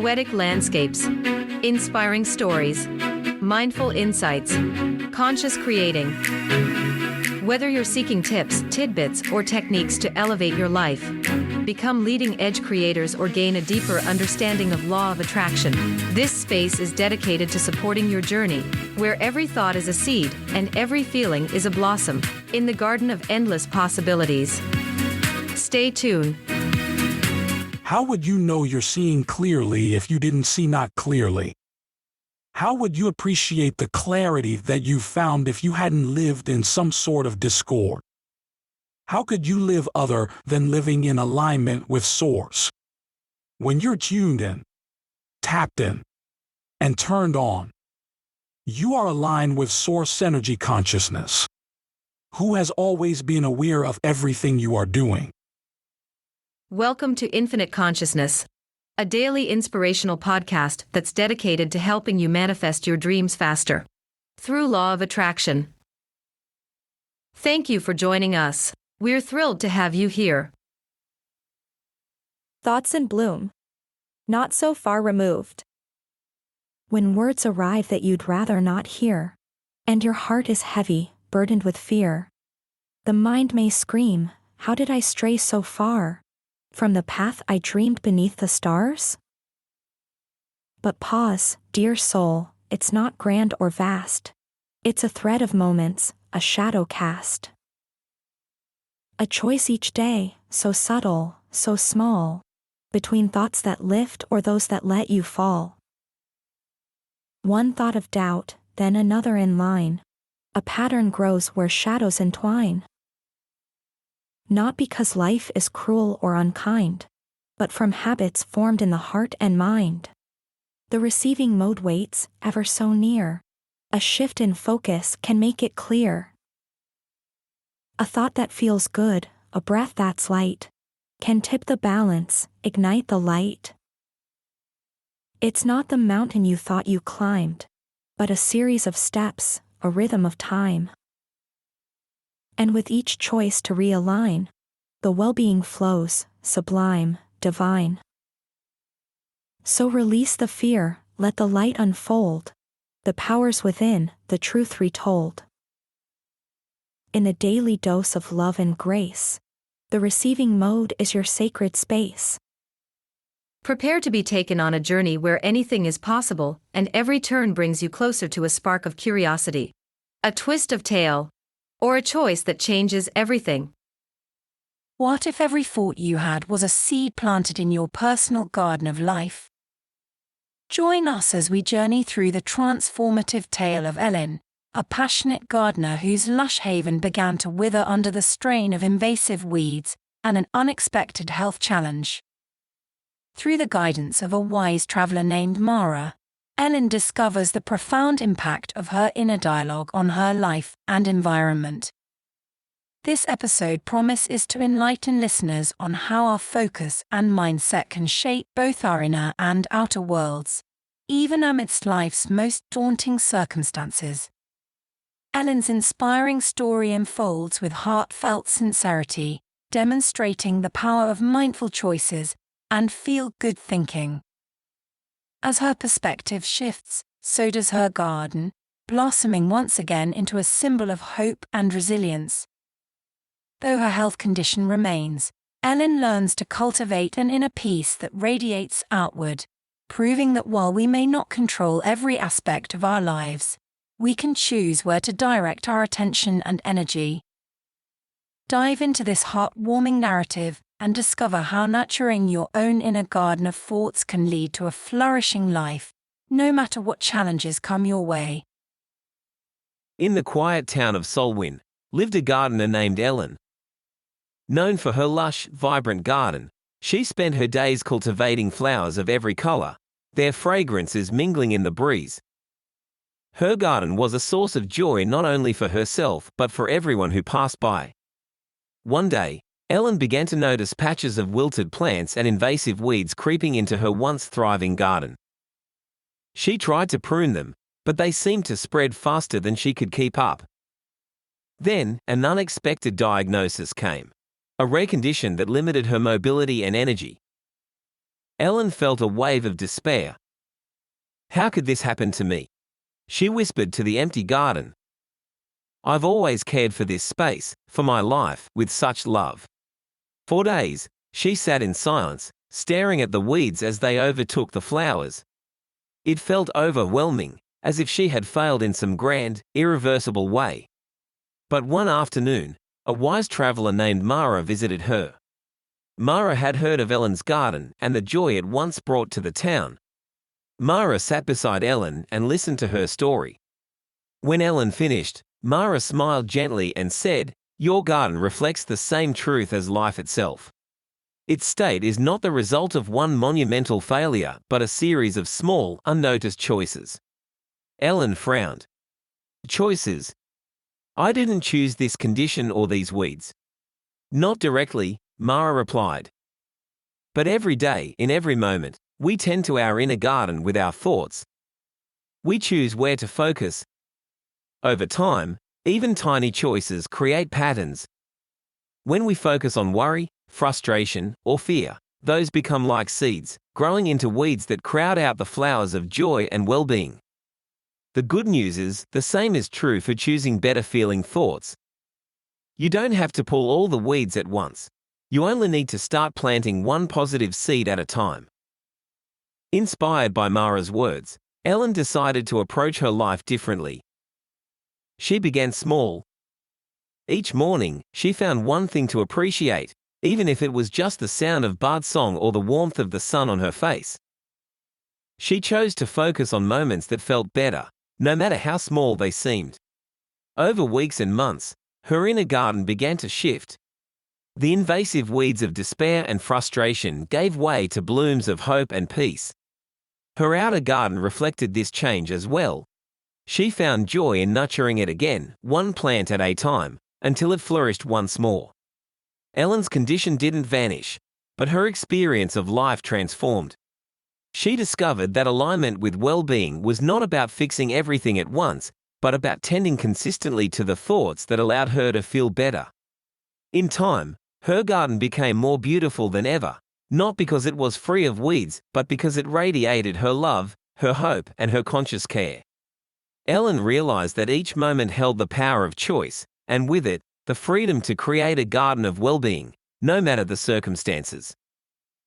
Poetic landscapes, inspiring stories, mindful insights, conscious creating. Whether you're seeking tips, tidbits, or techniques to elevate your life, become leading-edge creators or gain a deeper understanding of law of attraction, this space is dedicated to supporting your journey, where every thought is a seed and every feeling is a blossom, in the garden of endless possibilities. Stay tuned. How would you know you're seeing clearly if you didn't see not clearly? How would you appreciate the clarity that you found if you hadn't lived in some sort of discord? How could you live other than living in alignment with Source? When you're tuned in, tapped in, and turned on, you are aligned with Source energy consciousness, who has always been aware of everything you are doing. Welcome to Infinite Consciousness, a daily inspirational podcast that's dedicated to helping you manifest your dreams faster through law of attraction. Thank you for joining us. We're thrilled to have you here. Thoughts in bloom. Not so far removed. When words arrive that you'd rather not hear, and your heart is heavy, burdened with fear, the mind may scream, "How did I stray so far from the path I dreamed beneath the stars?" But pause, dear soul, it's not grand or vast. It's a thread of moments, a shadow cast. A choice each day, so subtle, so small, between thoughts that lift or those that let you fall. One thought of doubt, then another in line. A pattern grows where shadows entwine. Not because life is cruel or unkind, but from habits formed in the heart and mind. The receiving mode waits, ever so near. A shift in focus can make it clear. A thought that feels good, a breath that's light, can tip the balance, ignite the light. It's not the mountain you thought you climbed, but a series of steps, a rhythm of time. And with each choice to realign, the well-being flows, sublime, divine. So release the fear, let the light unfold, the powers within, the truth retold. In a daily dose of love and grace, the receiving mode is your sacred space. Prepare to be taken on a journey where anything is possible, and every turn brings you closer to a spark of curiosity, a twist of tale, or a choice that changes everything. What if every thought you had was a seed planted in your personal garden of life? Join us as we journey through the transformative tale of Ellen, a passionate gardener whose lush haven began to wither under the strain of invasive weeds and an unexpected health challenge. Through the guidance of a wise traveler named Mara, Ellen discovers the profound impact of her inner dialogue on her life and environment. This episode promises to enlighten listeners on how our focus and mindset can shape both our inner and outer worlds, even amidst life's most daunting circumstances. Ellen's inspiring story unfolds with heartfelt sincerity, demonstrating the power of mindful choices and feel-good thinking. As her perspective shifts, so does her garden, blossoming once again into a symbol of hope and resilience. Though her health condition remains, Ellen learns to cultivate an inner peace that radiates outward, proving that while we may not control every aspect of our lives, we can choose where to direct our attention and energy. Dive into this heartwarming narrative and discover how nurturing your own inner garden of thoughts can lead to a flourishing life, no matter what challenges come your way. In the quiet town of Solwyn, lived a gardener named Ellen. Known for her lush, vibrant garden, she spent her days cultivating flowers of every color, their fragrances mingling in the breeze. Her garden was a source of joy not only for herself but for everyone who passed by. One day, Ellen began to notice patches of wilted plants and invasive weeds creeping into her once thriving garden. She tried to prune them, but they seemed to spread faster than she could keep up. Then, an unexpected diagnosis came, a rare condition that limited her mobility and energy. Ellen felt a wave of despair. How could this happen to me? She whispered to the empty garden. I've always cared for this space, for my life, with such love. For days, she sat in silence, staring at the weeds as they overtook the flowers. It felt overwhelming, as if she had failed in some grand, irreversible way. But one afternoon, a wise traveler named Mara visited her. Mara had heard of Ellen's garden and the joy it once brought to the town. Mara sat beside Ellen and listened to her story. When Ellen finished, Mara smiled gently and said, "Your garden reflects the same truth as life itself. Its state is not the result of one monumental failure, but a series of small, unnoticed choices." Ellen frowned. Choices? I didn't choose this condition or these weeds. Not directly, Mara replied. But every day, in every moment, we tend to our inner garden with our thoughts. We choose where to focus. Over time, even tiny choices create patterns. When we focus on worry, frustration, or fear, those become like seeds, growing into weeds that crowd out the flowers of joy and well-being. The good news is, the same is true for choosing better-feeling thoughts. You don't have to pull all the weeds at once. You only need to start planting one positive seed at a time. Inspired by Mara's words, Ellen decided to approach her life differently. She began small. Each morning, she found one thing to appreciate, even if it was just the sound of birdsong or the warmth of the sun on her face. She chose to focus on moments that felt better, no matter how small they seemed. Over weeks and months, her inner garden began to shift. The invasive weeds of despair and frustration gave way to blooms of hope and peace. Her outer garden reflected this change as well. She found joy in nurturing it again, one plant at a time, until it flourished once more. Ellen's condition didn't vanish, but her experience of life transformed. She discovered that alignment with well-being was not about fixing everything at once, but about tending consistently to the thoughts that allowed her to feel better. In time, her garden became more beautiful than ever, not because it was free of weeds, but because it radiated her love, her hope, and her conscious care. Ellen realized that each moment held the power of choice, and with it, the freedom to create a garden of well-being, no matter the circumstances.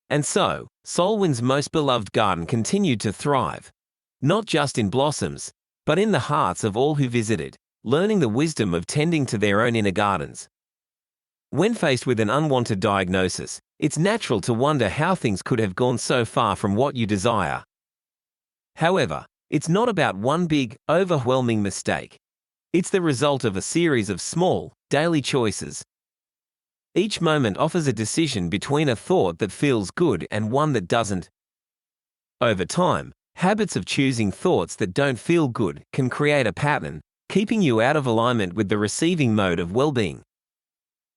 And so, Solwyn's most beloved garden continued to thrive, not just in blossoms, but in the hearts of all who visited, learning the wisdom of tending to their own inner gardens. When faced with an unwanted diagnosis, it's natural to wonder how things could have gone so far from what you desire. However, it's not about one big, overwhelming mistake. It's the result of a series of small, daily choices. Each moment offers a decision between a thought that feels good and one that doesn't. Over time, habits of choosing thoughts that don't feel good can create a pattern, keeping you out of alignment with the receiving mode of well-being.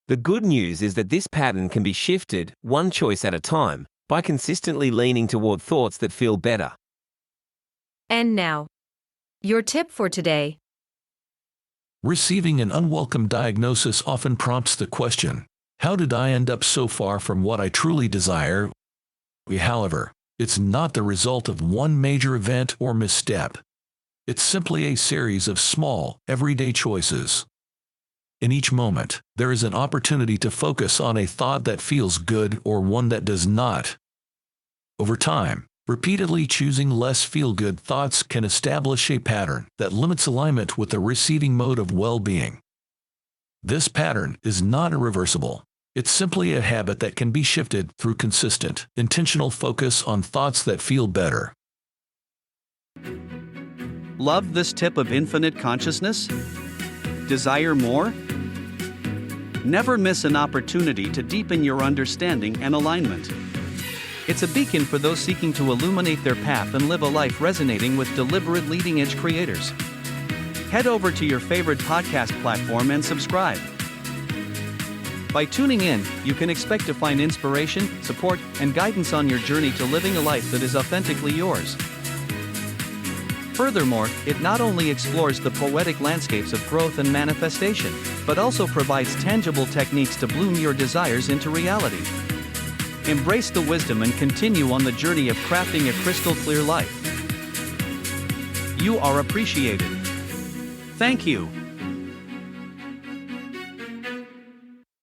The good news is that this pattern can be shifted, one choice at a time, by consistently leaning toward thoughts that feel better. And now, your tip for today. Receiving an unwelcome diagnosis often prompts the question, how did I end up so far from what I truly desire? However, it's not the result of one major event or misstep. It's simply a series of small, everyday choices. In each moment, there is an opportunity to focus on a thought that feels good or one that does not. Over time, repeatedly choosing less feel-good thoughts can establish a pattern that limits alignment with the receiving mode of well-being. This pattern is not irreversible. It's simply a habit that can be shifted through consistent, intentional focus on thoughts that feel better. Love this tip of infinite consciousness? Desire more? Never miss an opportunity to deepen your understanding and alignment. It's a beacon for those seeking to illuminate their path and live a life resonating with deliberate leading-edge creators. Head over to your favorite podcast platform and subscribe. By tuning in, you can expect to find inspiration, support, and guidance on your journey to living a life that is authentically yours. Furthermore, it not only explores the poetic landscapes of growth and manifestation, but also provides tangible techniques to bloom your desires into reality. Embrace the wisdom and continue on the journey of crafting a crystal clear life. You are appreciated. Thank you.